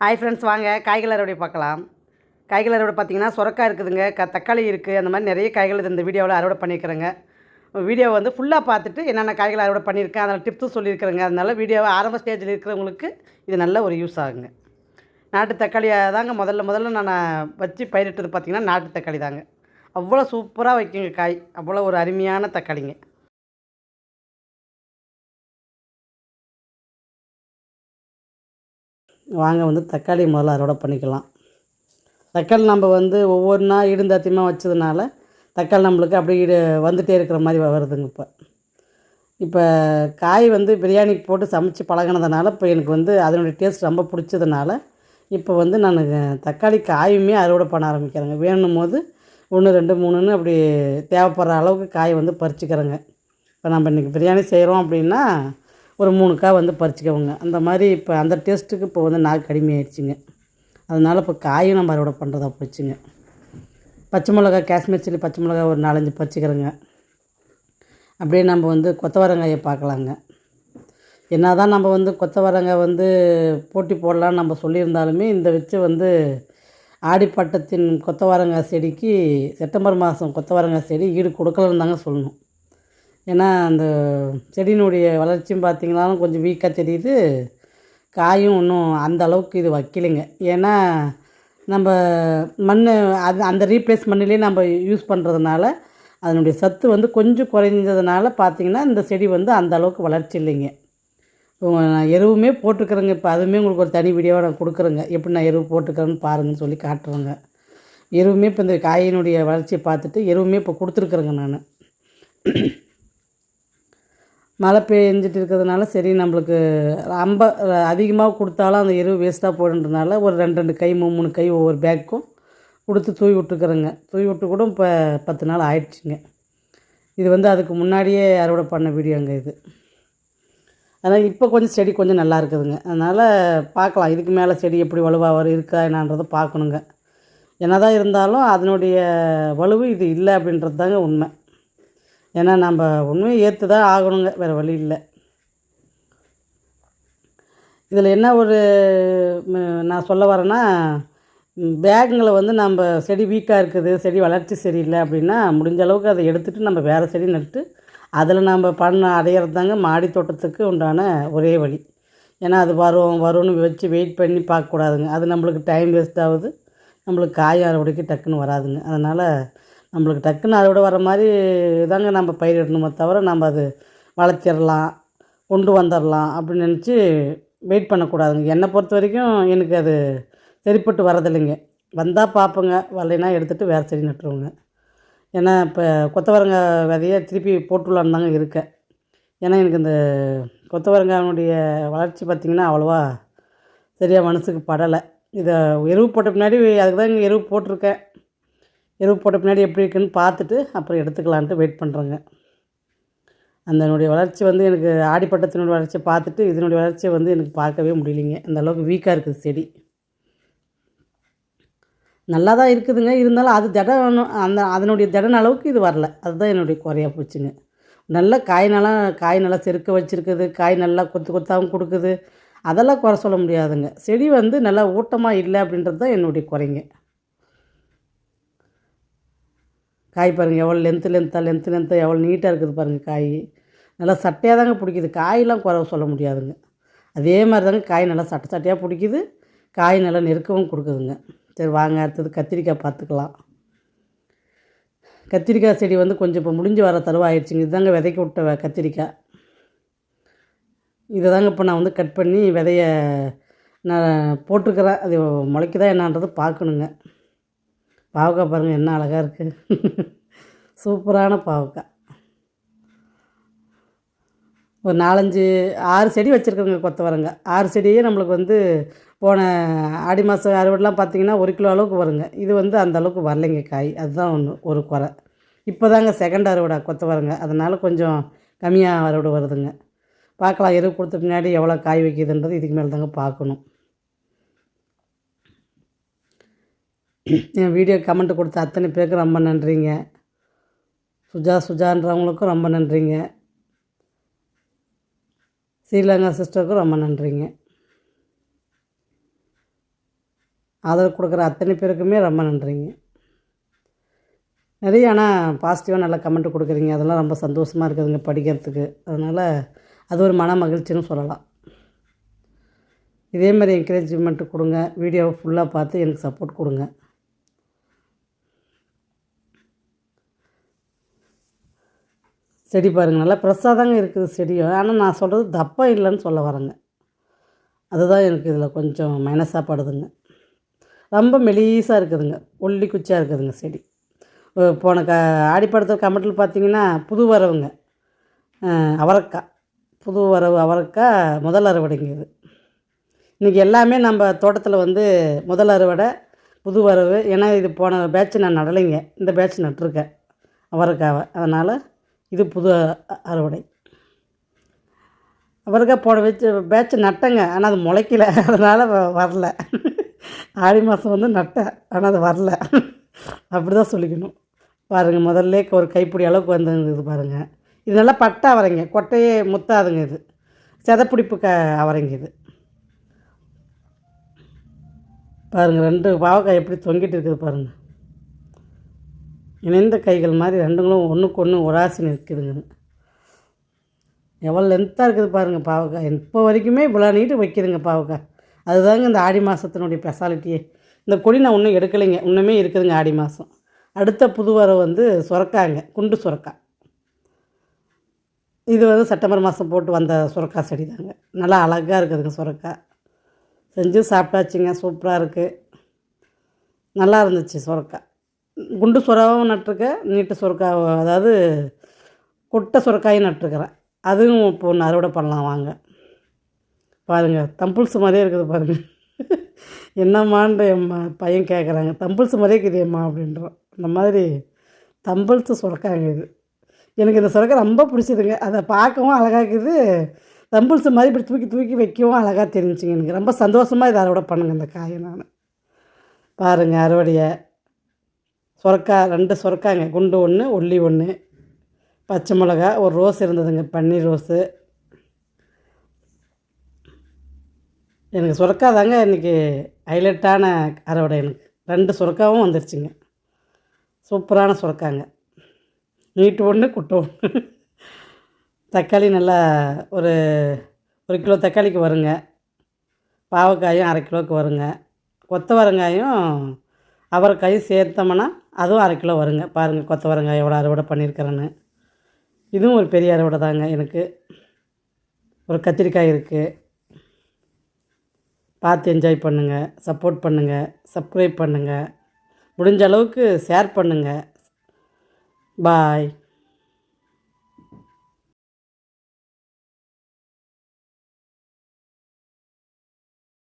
Hi friends, வாங்க காய்கள் அறுவடை பார்க்கலாம். காய்கள் அறுவடை பார்த்திங்கன்னா சுரக்காய் இருக்குதுங்க, தக்காளி இருக்குது. அந்த மாதிரி நிறைய காய்கள் இந்த வீடியோவில் அறுவடை பண்ணியிருக்கிறேங்க. வீடியோ வந்து ஃபுல்லாக பார்த்துட்டு என்னென்ன காய்கள் அறுவடை பண்ணியிருக்கேன், அதில் டிப்ஸும் சொல்லியிருக்கிறேங்க. அதனால் வீடியோவை ஆரம்ப ஸ்டேஜில் இருக்கிறவங்களுக்கு இது நல்ல ஒரு யூஸ் ஆகுங்க. நாட்டு தக்காளியை தாங்க முதல்ல நான் வச்சு பயிரிட்டது பார்த்திங்கன்னா நாட்டு தக்காளி தாங்க. அவ்வளோ சூப்பராக வைக்குங்க காய், அவ்வளோ ஒரு அருமையான தக்காளிங்க. வாங்க வந்து தக்காளி முதல்ல அறுவடை பண்ணிக்கலாம். தக்காளி நம்ம வந்து ஒவ்வொன்றா இடுந்தாத்தியமாக வச்சதுனால தக்காளி நம்மளுக்கு அப்படியே வந்துகிட்டே இருக்கிற மாதிரி வருதுங்க. இப்போ காய் வந்து பிரியாணிக்கு போட்டு சமைச்சு பழகினதுனால இப்போ எனக்கு வந்து அதனுடைய டேஸ்ட் ரொம்ப பிடிச்சதுனால இப்போ வந்து நான் தக்காளி காயுமே அறுவடை பண்ண ஆரம்பிக்கிறேங்க. வேணும் போது 1 2 3ன்னு அப்படி தேவைப்படுற அளவுக்கு காய் வந்து பறிச்சுக்கிறேங்க. இப்போ நம்ம இன்றைக்கி பிரியாணி செய்கிறோம் அப்படின்னா ஒரு 3 காய் வந்து பறிச்சுக்கோங்க. அந்த மாதிரி இப்போ அந்த டேஸ்ட்டுக்கு இப்போ வந்து நாக்கு கடுமையாயிடுச்சுங்க. அதனால் இப்போ காயும் நம்ம அறுவடை பண்ணுறதா போச்சுங்க. பச்சை மிளகா, காஷ்மீர் சில்லி பச்சை மிளகா ஒரு 4 5 பறிச்சுக்கிறேங்க. அப்படியே நம்ம வந்து கொத்தவரங்காயை பார்க்கலாங்க. என்ன தான் நம்ம வந்து கொத்தவரங்காய் வந்து போட்டி போடலான்னு நம்ம சொல்லியிருந்தாலுமே இந்த வச்சு வந்து ஆடிப்பட்டத்தின் கொத்தவரங்காய் செடிக்கு செப்டம்பர் மாதம் கொத்தவரங்காய் செடி ஈடு கொடுக்கலன்னு தாங்க சொல்லணும். ஏன்னா அந்த செடியினுடைய வளர்ச்சியும் பார்த்திங்கனாலும் கொஞ்சம் வீக்காக தெரியுது. காயும் இன்னும் அந்த அளவுக்கு இது வைக்கலைங்க. ஏன்னா நம்ம மண் அந்த ரீப்ளேஸ் மண்ணிலே நம்ம யூஸ் பண்ணுறதுனால அதனுடைய சத்து வந்து கொஞ்சம் குறைஞ்சதுனால பார்த்திங்கன்னா இந்த செடி வந்து அந்த அளவுக்கு வளர்ச்சி இல்லைங்க. நான் எருவுமே போட்டுக்கிறேங்க. இப்போ அதுவுமே உங்களுக்கு ஒரு தனி வீடியோவை நான் கொடுக்குறேங்க, எப்படி நான் எருவு போட்டுக்கிறேன்னு பாருங்கன்னு சொல்லி காட்டுறேங்க. எருவுமே இப்போ இந்த காயினுடைய வளர்ச்சியை பார்த்துட்டு எருவுமே இப்போ கொடுத்துருக்குறேங்க. நான் மழை பெஞ்சிட்டு இருக்கிறதுனால சரி நம்மளுக்கு ரொம்ப அதிகமாக கொடுத்தாலும் அந்த எருவு வேஸ்ட்டாக போடுன்றதுனால ஒரு 2 2 கை 3 கை ஒவ்வொரு பேக்கும் கொடுத்து தூவி விட்டுருக்குறேங்க. தூவி விட்டு கூட இப்போ 10 நாள் ஆயிடுச்சுங்க. இது வந்து அதுக்கு முன்னாடியே அறுவடை பண்ண வீடியோங்க இது. அதனால் இப்போ கொஞ்சம் செடி கொஞ்சம் நல்லா இருக்குதுங்க. அதனால் பார்க்கலாம் இதுக்கு மேலே செடி எப்படி வலுவாக இருக்கா என்னான்றதை பார்க்கணுங்க. என்ன தான் இருந்தாலும் அதனுடைய வலுவு இது இல்லை அப்படின்றது தாங்க உண்மை. ஏன்னா நம்ம உண்மையை ஏற்று தான் ஆகணுங்க, வேறு வழி இல்லை. இதில் என்ன ஒரு நான் சொல்ல வரேன்னா, பேகுங்களை வந்து நம்ம செடி வீக்காக இருக்குது, செடி வளர்ச்சி சரியில்லை அப்படின்னா முடிஞ்ச அளவுக்கு அதை எடுத்துகிட்டு நம்ம வேறு செடி நட்டு அதில் நம்ம அடையிறது தாங்க மாடி தோட்டத்துக்கு உண்டான ஒரே வழி. ஏன்னா அது வரும்னு வச்சு வெயிட் பண்ணி பார்க்கக்கூடாதுங்க. அது நம்மளுக்கு டைம் வேஸ்ட் ஆகுது, நம்மளுக்கு காய் அறுவடைக்கு டக்குன்னு வராதுங்க. அதனால் நம்மளுக்கு டக்குன்னு அறுவடை வர மாதிரி தாங்க நம்ம பயிரிடணுமே தவிர நம்ம அது வளர்த்திடலாம் கொண்டு வந்துடலாம் அப்படின்னு நினச்சி வெயிட் பண்ணக்கூடாதுங்க. என்னை பொறுத்த வரைக்கும் எனக்கு அது சரிப்பட்டு வரதில்லைங்க. வந்தால் பார்ப்போங்க, வரலைன்னா எடுத்துகிட்டு வேறு செடி நட்டுருவோங்க. ஏன்னா இப்போ கொத்தவரங்காய் விதையை திருப்பி போட்டுடலான்னு தாங்க இருக்கேன். ஏன்னா எனக்கு இந்த கொத்தவரங்காயினுடைய வளர்ச்சி பார்த்திங்கன்னா அவ்வளோவா சரியாக மனசுக்கு படலை. இதை எருவு போட்ட பின்னாடி அதுக்கு தான் எருவு போட்டிருக்கேன். எருவு போட்ட பின்னாடி எப்படி இருக்குன்னு பார்த்துட்டு அப்புறம் எடுத்துக்கலான்ட்டு வெயிட் பண்ணுறேங்க. அதனுடைய வளர்ச்சி வந்து எனக்கு ஆடிப்பட்டத்தினுடைய வளர்ச்சியை பார்த்துட்டு இதனுடைய வளர்ச்சியை வந்து எனக்கு பார்க்கவே முடியலைங்க. அந்த அளவுக்கு வீக்காக இருக்குது செடி. நல்லா தான் இருக்குதுங்க, இருந்தாலும் அது அதனுடைய திடன் அளவுக்கு இது வரல. அதுதான் என்னுடைய குறையாக போச்சுங்க. நல்ல காய் நல்லா செருக்க வச்சுருக்குது, காய் நல்லா கொத்து கொத்தாகவும் கொடுக்குது, அதெல்லாம் குறை சொல்ல முடியாதுங்க. செடி வந்து நல்லா ஊட்டமாக இல்லை அப்படின்றது தான் என்னுடைய குறைங்க. காய் பாருங்கள் எவ்வளோ லென்த்தாக எவ்வளோ நீட்டாக இருக்குது பாருங்கள். காய் நல்லா சட்டையாக தாங்க பிடிக்குது, காயெலாம் குறை சொல்ல முடியாதுங்க. அதே மாதிரி தாங்க காய் நல்லா சட்டையாக பிடிக்குது, காய் நல்லா நெருக்கவும் கொடுக்குதுங்க. சரி வாங்க அடுத்தது கத்திரிக்காய் பார்த்துக்கலாம். கத்திரிக்காய் செடி வந்து கொஞ்சம் இப்போ முடிஞ்சு வர தருவாயிடுச்சுங்க. இதுதாங்க விதைக்க விட்ட கத்திரிக்காய். இதை தாங்க இப்போ நான் வந்து கட் பண்ணி விதைய நான் போட்டிருக்கிறேன். அது முளைக்குதா என்னான்றது பார்க்கணுங்க. பாவக்காய் பாருங்கள் என்ன அழகாக இருக்குது. சூப்பரான பாவக்காய். ஒரு 4 5 6 செடி வச்சுருக்குறேங்க கொத்தவரங்காய். 6 செடியே நம்மளுக்கு வந்து போன ஆடி மாதம் அறுவடைலாம் பார்த்திங்கன்னா 1 கிலோ அளவுக்கு வருங்க. இது வந்து அந்த அளவுக்கு வரலைங்க காய், அதுதான் ஒரு குறை. இப்போ தாங்க செகண்ட் அறுவடை கொத்தவரங்காய், அதனால் கொஞ்சம் கம்மியாக அறுவடை வருதுங்க. பார்க்கலாம் எருவு கொடுத்த பின்னாடி எவ்வளோ காய் வைக்கிதுன்றது இதுக்கு மேலே தாங்க பார்க்கணும். என் வீடியோ கமெண்ட் கொடுத்த அத்தனை பேருக்கு ரொம்ப நன்றிங்க. சுஜான்றவங்களுக்கும் ரொம்ப நன்றிங்க. ஸ்ரீலங்கா சிஸ்டருக்கும் ரொம்ப நன்றிங்க. ஆதரவு கொடுக்குற அத்தனை பேருக்குமே ரொம்ப நன்றிங்க. நிறைய ஆனால் பாசிட்டிவாக நல்லா கமெண்ட் கொடுக்குறீங்க, அதெல்லாம் ரொம்ப சந்தோஷமாக இருக்குதுங்க படிக்கிறதுக்கு. அதனால் அது ஒரு மன மகிழ்ச்சின்னு சொல்லலாம். இதே மாதிரி என்கரேஜ்மெண்ட்டு கொடுங்க, வீடியோவை ஃபுல்லாக பார்த்து எனக்கு சப்போர்ட் கொடுங்க. செடி பாருங்கள், நல்லா ஃப்ரெஷ்ஷாக தாங்க இருக்குது செடியும். ஆனால் நான் சொல்கிறது தப்பாக இல்லைன்னு சொல்ல வரேங்க. அதுதான் எனக்கு இதில் கொஞ்சம் மைனஸாக படுதுங்க. ரொம்ப மெலீஸாக இருக்குதுங்க, ஒல்லி குச்சியாக இருக்குதுங்க செடி. போன ஆடிப்படத்தில் கமெண்ட்டில் பார்த்தீங்கன்னா புது வரவுங்க அவரைக்காய், புது வரவு அவரைக்காய் முதல் அறுவடைங்க இது. இன்றைக்கி எல்லாமே நம்ம தோட்டத்தில் வந்து முதல் அறுவடை, புது வரவு. ஏன்னா இது போன பேட்ச் நான் நடலைங்க, இந்த பேட்ச் நட்டிருக்கேன் அவரைக்காவை. அதனால் இது புது அறுவடை. அவரைக்காய் போன பேட்ச் நட்டேங்க, ஆனால் அது முளைக்கல, அதனால் வரல. ஆடி மாதம் வந்து நட்டேன், ஆனால் அது வரல. அப்படி தான் சொல்லிக்கணும். பாருங்கள், முதல்ல ஒரு கைப்பிடி அளவுக்கு வந்துங்குது பாருங்கள். இது நல்லா பட்டை அவரைங்க, கொட்டையே முத்தாதுங்க. இது செதப்பிடிப்பு அவரைங்க இது. பாருங்கள், 2 பாவக்காய் எப்படி தொங்கிட்டு இருக்குது பாருங்கள். இணைந்த கைகள் மாதிரி ரெண்டுங்களும் ஒன்றுக்கு ஒன்று ஒராசி நிற்குதுங்க. எவ்வளோ லென்த்தாக இருக்குது பாருங்கள் பாவக்காய். இப்போ வரைக்குமே இவ்வளோ நீட்டு வைக்கிதுங்க பாவக்காய். அதுதாங்க இந்த ஆடி மாதத்தினுடைய ஸ்பெஷாலிட்டியே. இந்த கொடி நான் இன்னும் எடுக்கலைங்க, இன்னுமே இருக்குதுங்க ஆடி மாதம். அடுத்த புது வரவு வந்து சுரக்காங்க, குண்டு சுரக்காய். இது வந்து செப்டம்பர் மாதம் போட்டு வந்த சுரக்காய் செடி தாங்க. நல்லா அழகாக இருக்குதுங்க சுரக்காய். செஞ்சு சாப்பிட்டாச்சுங்க, சூப்பராக இருக்குது, நல்லா இருந்துச்சு சுரக்காய். குண்டு சுரக்காவும் நட்டிருக்கேன், நீட்டு சுரக்காய், அதாவது கொட்டை சுரக்காயும் நட்டிருக்கிறேன். அதுவும் இப்போ ஒன்று அறுவடை பண்ணலாம் வாங்க. பாருங்கள், தம்புள்ஸ் மாதிரியே இருக்குது பாருங்கள். என்னம்மான்ற என் பையன் கேட்குறாங்க, தம்புள்ஸ் மாதிரியே இருக்குது அம்மா அப்படின்றோம். இந்த மாதிரி தம்புள்ஸ் சுரக்காங்க இது. எனக்கு இந்த சுரக்காய் ரொம்ப பிடிச்சதுங்க. அதை பார்க்கவும் அழகாக இருக்குது, தம்புள்ஸ் மாதிரி இப்படி தூக்கி தூக்கி வைக்கவும் அழகாக தெரிஞ்சுங்க. எனக்கு ரொம்ப சந்தோஷமாக இதை அறுவடை பண்ணுங்க இந்த காயை. நான் பாருங்கள் அறுவடையை சுரக்காய் 2 சுரக்காங்க, குண்டு 1 ஒல்லி 1, பச்சை மிளகா, ஒரு ரோஸ் இருந்ததுங்க, பன்னீர் ரோஸு. எனக்கு சுரக்காய் தாங்க இன்றைக்கி ஹைலைட்டான அறுவடை. எனக்கு 2 சுரக்காவும் வந்துருச்சுங்க, சூப்பரான சுரக்காங்க. நீட்டு 1 குட்டை 1. தக்காளி நல்லா ஒரு 1 கிலோ தக்காளிக்கு வருங்க. பாவக்காயும் 1/2 கிலோவுக்கு வருங்க. கொத்தவரங்காயும் அவரைக்காயும் சேர்த்தோம்னா அதுவும் 1/2 கிலோ வருங்க. பாருங்கள் கொத்தவரங்காய் எவ்வளோ அறுவடை பண்ணியிருக்கிறேன்னு. இதுவும் ஒரு பெரிய அறுவடை தாங்க எனக்கு. ஒரு கத்திரிக்காய் இருக்குது. பார்த்து என்ஜாய் பண்ணுங்கள், சப்போர்ட் பண்ணுங்கள், சப்ஸ்கிரைப் பண்ணுங்கள், முடிஞ்ச அளவுக்கு ஷேர் பண்ணுங்கள். பாய்.